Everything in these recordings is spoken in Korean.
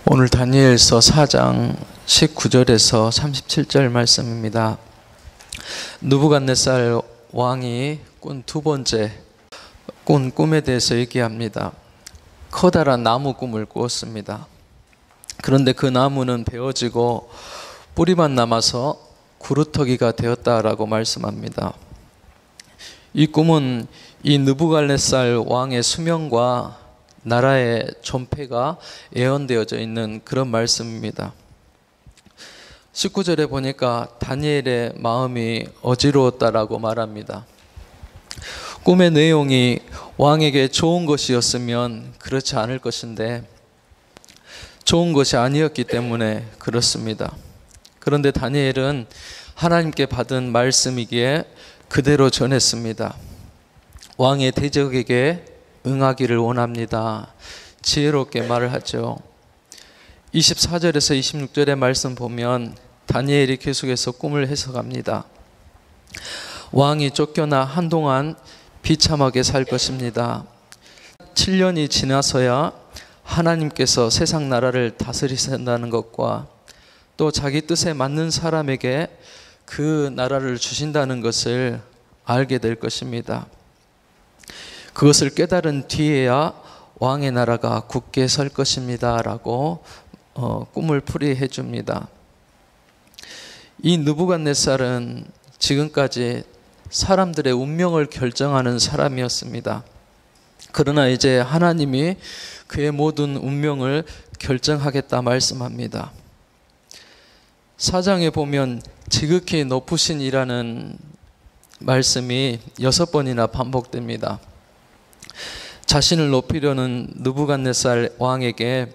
오늘 다니엘서 4장 19절에서 37절 말씀입니다. 느부갓네살 왕이 꾼 두 번째 꿈에 대해서 얘기합니다. 커다란 나무 꿈을 꾸었습니다. 그런데 그 나무는 베어지고 뿌리만 남아서 구루터기가 되었다라고 말씀합니다. 이 꿈은 이 느부갓네살 왕의 수명과 나라의 존폐가 예언되어져 있는 그런 말씀입니다. 19절에 보니까 다니엘의 마음이 어지러웠다라고 말합니다. 꿈의 내용이 왕에게 좋은 것이었으면 그렇지 않을 것인데 좋은 것이 아니었기 때문에 그렇습니다. 그런데 다니엘은 하나님께 받은 말씀이기에 그대로 전했습니다. 왕의 대적에게 응하기를 원합니다. 지혜롭게 말을 하죠. 24절에서 26절의 말씀 보면 다니엘이 계속해서 꿈을 해석합니다. 왕이 쫓겨나 한동안 비참하게 살 것입니다. 7년이 지나서야 하나님께서 세상 나라를 다스리신다는 것과 또 자기 뜻에 맞는 사람에게 그 나라를 주신다는 것을 알게 될 것입니다. 그것을 깨달은 뒤에야 왕의 나라가 굳게 설 것입니다 라고 꿈을 풀이해 줍니다. 이 느부갓네살은 지금까지 사람들의 운명을 결정하는 사람이었습니다. 그러나 이제 하나님이 그의 모든 운명을 결정하겠다 말씀합니다. 4장에 보면 지극히 높으신 이라는 말씀이 6번이나 반복됩니다. 자신을 높이려는 느부갓네살 왕에게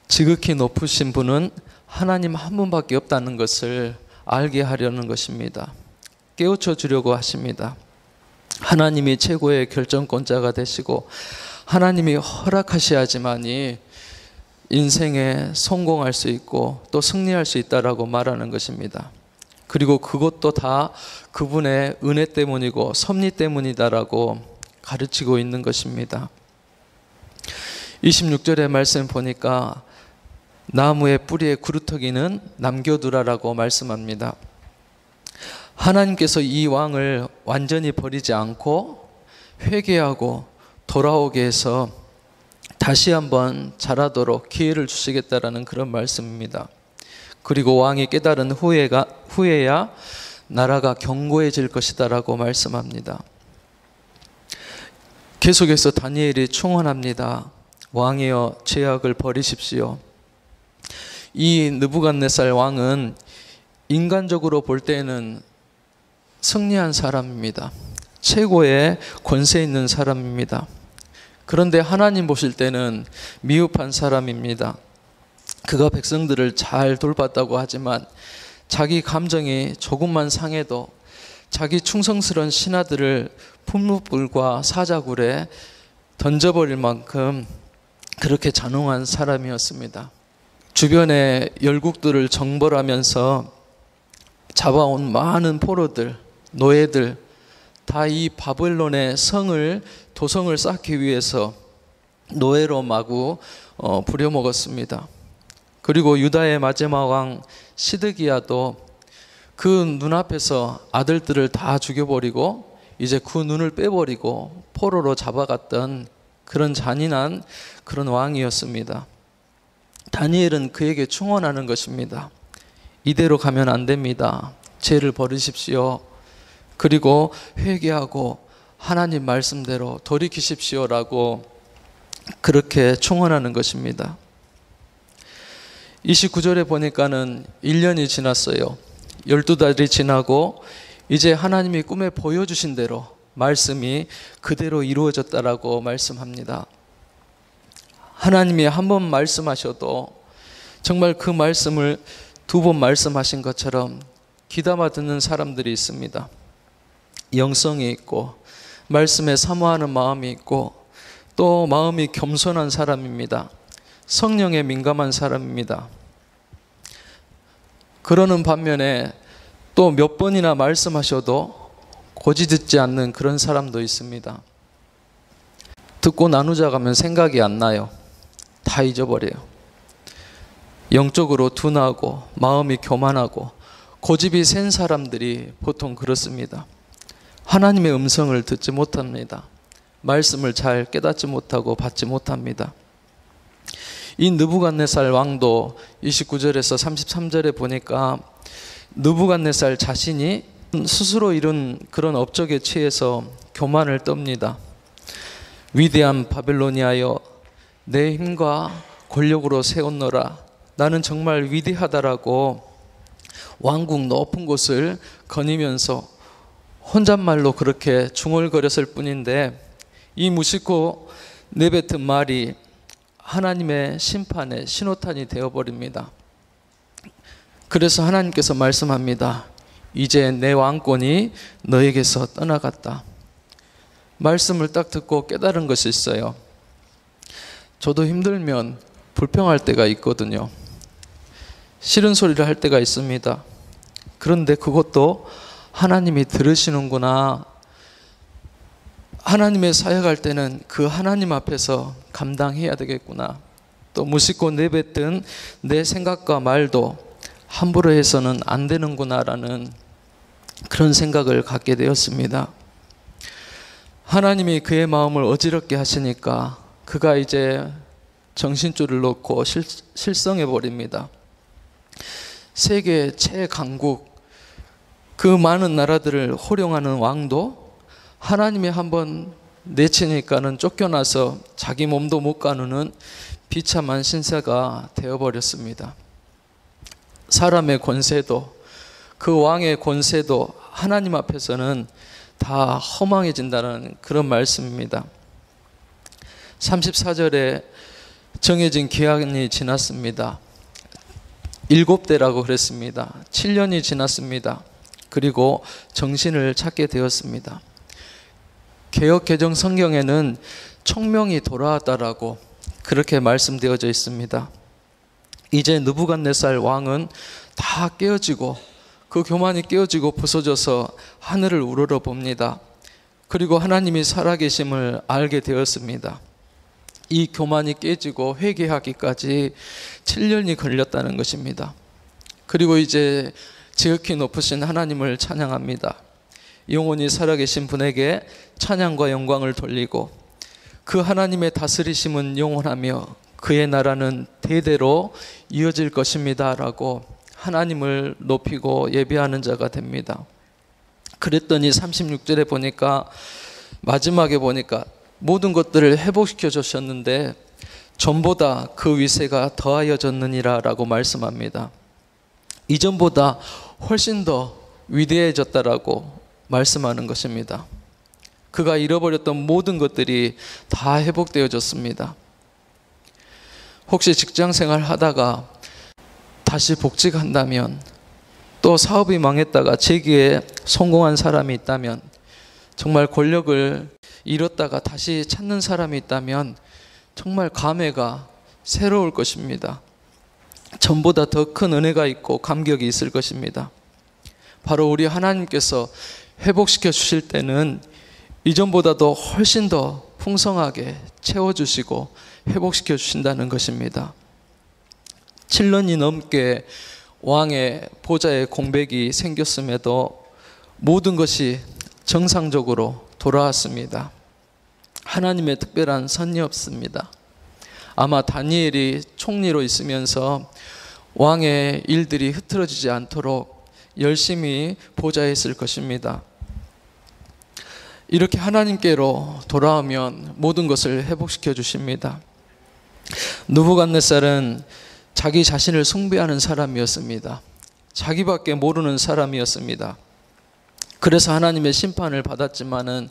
지극히 높으신 분은 하나님 한 분밖에 없다는 것을 알게 하려는 것입니다. 깨우쳐 주려고 하십니다. 하나님이 최고의 결정권자가 되시고 하나님이 허락하셔야지만이 인생에 성공할 수 있고 또 승리할 수 있다라고 말하는 것입니다. 그리고 그것도 다 그분의 은혜 때문이고 섭리 때문이다라고 가르치고 있는 것입니다. 26절의 말씀 보니까 나무의 뿌리에 구루터기는 남겨두라라고 말씀합니다. 하나님께서 이 왕을 완전히 버리지 않고 회개하고 돌아오게 해서 다시 한번 자라도록 기회를 주시겠다라는 그런 말씀입니다. 그리고 왕이 깨달은 후에야 나라가 견고해질 것이다라고 말씀합니다. 계속해서 다니엘이 충언합니다. 왕이여 죄악을 버리십시오. 이 느부갓네살 왕은 인간적으로 볼 때는 승리한 사람입니다. 최고의 권세 있는 사람입니다. 그런데 하나님 보실 때는 미흡한 사람입니다. 그가 백성들을 잘 돌봤다고 하지만 자기 감정이 조금만 상해도 자기 충성스러운 신하들을 품무불과 사자굴에 던져버릴 만큼 그렇게 잔혹한 사람이었습니다. 주변의 열국들을 정벌하면서 잡아온 많은 포로들, 노예들 다 이 바벨론의 도성을 쌓기 위해서 노예로 마구 부려먹었습니다. 그리고 유다의 마지막 왕 시드기야도 그 눈앞에서 아들들을 다 죽여버리고 이제 그 눈을 빼버리고 포로로 잡아갔던 그런 잔인한 그런 왕이었습니다. 다니엘은 그에게 충언하는 것입니다. 이대로 가면 안 됩니다. 죄를 버리십시오. 그리고 회개하고 하나님 말씀대로 돌이키십시오라고 그렇게 충언하는 것입니다. 29절에 보니까는 1년이 지났어요. 12달이 지나고 이제 하나님이 꿈에 보여주신 대로 말씀이 그대로 이루어졌다라고 말씀합니다. 하나님이 한 번 말씀하셔도 정말 그 말씀을 2번 말씀하신 것처럼 귀담아 듣는 사람들이 있습니다. 영성이 있고 말씀에 사모하는 마음이 있고 또 마음이 겸손한 사람입니다. 성령에 민감한 사람입니다. 그러는 반면에 또 몇 번이나 말씀하셔도 고지 듣지 않는 그런 사람도 있습니다. 듣고 나누자 가면 생각이 안 나요. 다 잊어버려요. 영적으로 둔하고 마음이 교만하고 고집이 센 사람들이 보통 그렇습니다. 하나님의 음성을 듣지 못합니다. 말씀을 잘 깨닫지 못하고 받지 못합니다. 이 느부갓네살 왕도 29절에서 33절에 보니까 느부갓네살 자신이 스스로 이룬 그런 업적에 취해서 교만을 떱니다. 위대한 바벨로니아여, 내 힘과 권력으로 세웠노라. 나는 정말 위대하다라고 왕궁 높은 곳을 거니면서 혼잣말로 그렇게 중얼거렸을 뿐인데, 이 무심코 내뱉은 말이 하나님의 심판의 신호탄이 되어버립니다. 그래서 하나님께서 말씀합니다. 이제 내 왕권이 너에게서 떠나갔다. 말씀을 딱 듣고 깨달은 것이 있어요. 저도 힘들면 불평할 때가 있거든요. 싫은 소리를 할 때가 있습니다. 그런데 그것도 하나님이 들으시는구나. 하나님의 사역할 때는 그 하나님 앞에서 감당해야 되겠구나. 또 무심코 내뱉은 내 생각과 말도 함부로 해서는 안 되는구나라는 그런 생각을 갖게 되었습니다. 하나님이 그의 마음을 어지럽게 하시니까 그가 이제 정신줄을 놓고 실성해 버립니다. 세계 최강국, 그 많은 나라들을 호령하는 왕도 하나님이 한번 내치니까는 쫓겨나서 자기 몸도 못 가누는 비참한 신세가 되어버렸습니다. 사람의 권세도, 그 왕의 권세도 하나님 앞에서는 다 허망해진다는 그런 말씀입니다. 34절에 정해진 기한이 지났습니다. 7대라고 그랬습니다. 7년이 지났습니다. 그리고 정신을 찾게 되었습니다. 개역 개정 성경에는 총명이 돌아왔다라고 그렇게 말씀되어져 있습니다. 이제 느부갓네살 왕은 다 깨어지고, 그 교만이 깨어지고 부서져서 하늘을 우러러 봅니다. 그리고 하나님이 살아계심을 알게 되었습니다. 이 교만이 깨지고 회개하기까지 7년이 걸렸다는 것입니다. 그리고 이제 지극히 높으신 하나님을 찬양합니다. 영원히 살아계신 분에게 찬양과 영광을 돌리고, 그 하나님의 다스리심은 영원하며 그의 나라는 대대로 이어질 것입니다 라고 하나님을 높이고 예배하는 자가 됩니다. 그랬더니 36절에 보니까, 마지막에 보니까 모든 것들을 회복시켜 주셨는데 전보다 그 위세가 더하여졌느니라 라고 말씀합니다. 이전보다 훨씬 더 위대해졌다라고 말씀하는 것입니다. 그가 잃어버렸던 모든 것들이 다 회복되어졌습니다. 혹시 직장생활 하다가 다시 복직한다면, 또 사업이 망했다가 재기에 성공한 사람이 있다면, 정말 권력을 잃었다가 다시 찾는 사람이 있다면 정말 감회가 새로울 것입니다. 전보다 더 큰 은혜가 있고 감격이 있을 것입니다. 바로 우리 하나님께서 회복시켜 주실 때는 이전보다도 훨씬 더 풍성하게 채워주시고 회복시켜 주신다는 것입니다. 7년이 넘게 왕의 보좌에 공백이 생겼음에도 모든 것이 정상적으로 돌아왔습니다. 하나님의 특별한 선이 없습니다. 아마 다니엘이 총리로 있으면서 왕의 일들이 흐트러지지 않도록 열심히 보좌에 있을 것입니다. 이렇게 하나님께로 돌아오면 모든 것을 회복시켜 주십니다. 느부갓네살은 자기 자신을 숭배하는 사람이었습니다. 자기밖에 모르는 사람이었습니다. 그래서 하나님의 심판을 받았지만은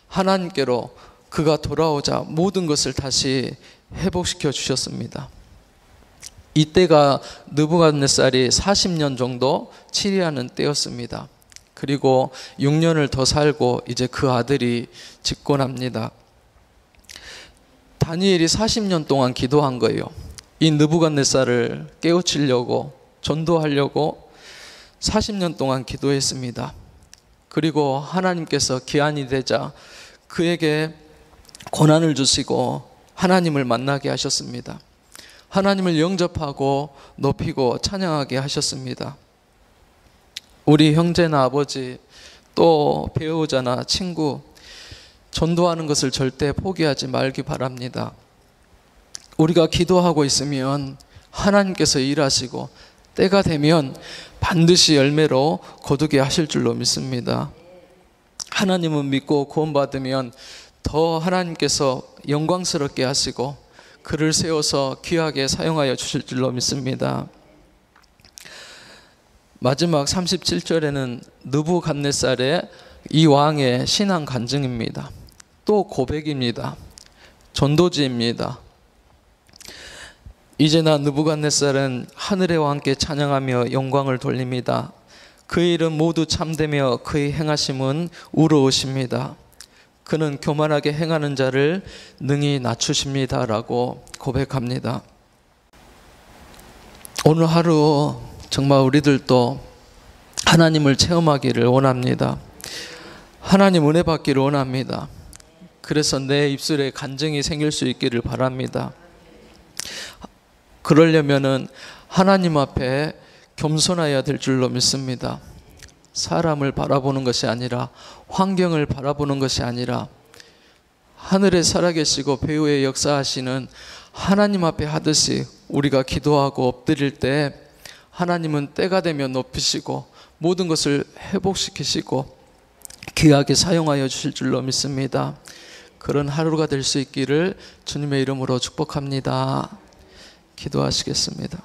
하나님께로 그가 돌아오자 모든 것을 다시 회복시켜 주셨습니다. 이때가 느부갓네살이 40년 정도 치리하는 때였습니다. 그리고 6년을 더 살고 이제 그 아들이 집권합니다. 다니엘이 40년 동안 기도한 거예요. 이 느부갓네살을 깨우치려고, 전도하려고 40년 동안 기도했습니다. 그리고 하나님께서 기한이 되자 그에게 고난을 주시고 하나님을 만나게 하셨습니다. 하나님을 영접하고 높이고 찬양하게 하셨습니다. 우리 형제나 아버지, 또 배우자나 친구, 전도하는 것을 절대 포기하지 말기 바랍니다. 우리가 기도하고 있으면 하나님께서 일하시고 때가 되면 반드시 열매로 거두게 하실 줄로 믿습니다. 하나님은 믿고 구원받으면 더 하나님께서 영광스럽게 하시고 그를 세워서 귀하게 사용하여 주실 줄로 믿습니다. 마지막 37절에는 느부갓네살의 이 왕의 신앙 간증입니다. 또 고백입니다. 전도지입니다. 이제 나 느부갓네살은 하늘의 왕께 찬양하며 영광을 돌립니다. 그의 이름 모두 참되며 그의 행하심은 우러우십니다. 그는 교만하게 행하는 자를 능히 낮추십니다 라고 고백합니다. 오늘 하루 정말 우리들도 하나님을 체험하기를 원합니다. 하나님 은혜 받기를 원합니다. 그래서 내 입술에 간증이 생길 수 있기를 바랍니다. 그러려면은 하나님 앞에 겸손해야 될 줄로 믿습니다. 사람을 바라보는 것이 아니라, 환경을 바라보는 것이 아니라 하늘에 살아계시고 배후에 역사하시는 하나님 앞에 하듯이 우리가 기도하고 엎드릴 때 하나님은 때가 되면 높이시고 모든 것을 회복시키시고 귀하게 사용하여 주실 줄로 믿습니다. 그런 하루가 될 수 있기를 주님의 이름으로 축복합니다. 기도하시겠습니다.